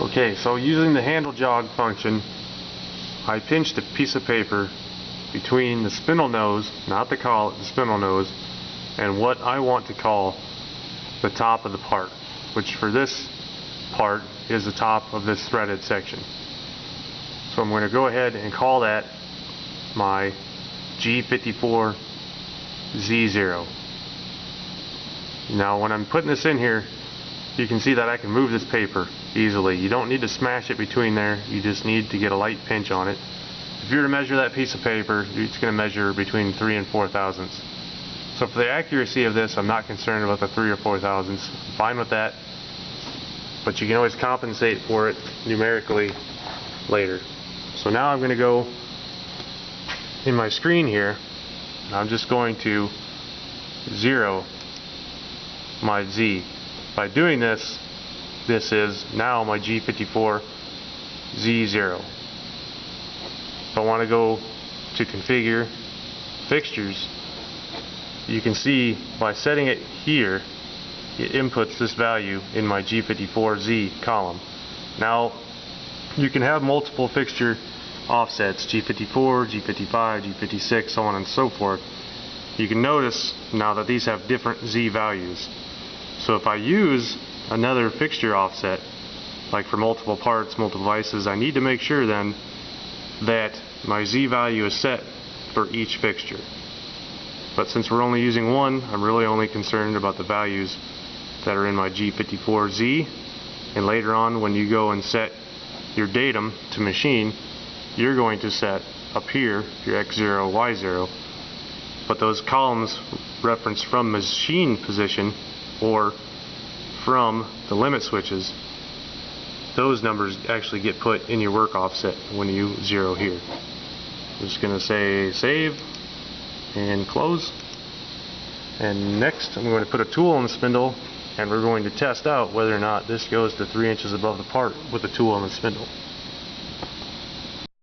Okay, so using the handle jog function, I pinched a piece of paper between the spindle nose, not the collet, the spindle nose, and what I want to call the top of the part, which for this part is the top of this threaded section. So I'm going to go ahead and call that my G54 Z0. Now when I'm putting this in here, you can see that I can move this paper easily. You don't need to smash it between there, you just need to get a light pinch on it. If you were to measure that piece of paper, it's going to measure between 3 and 4 thousandths. So for the accuracy of this, I'm not concerned about the 3 or 4 thousandths. I'm fine with that, but you can always compensate for it numerically later. So now I'm going to go in my screen here, and I'm just going to zero my Z. By doing this, this is now my G54 Z0. If I want to go to configure fixtures, you can see by setting it here, it inputs this value in my G54Z column. Now you can have multiple fixture offsets, G54, G55, G56, so on and so forth. You can notice now that these have different Z values. So if I use another fixture offset, like for multiple parts, multiple devices, I need to make sure then that my Z value is set for each fixture. But since we're only using one, I'm really only concerned about the values that are in my G54Z, and later on when you go and set your datum to machine, you're going to set up here your X0, Y0, but those columns reference from machine position or from the limit switches, those numbers actually get put in your work offset when you zero here. I'm just going to say save and close, and next I'm going to put a tool on the spindle, and we're going to test out whether or not this goes to 3 inches above the part with the tool on the spindle.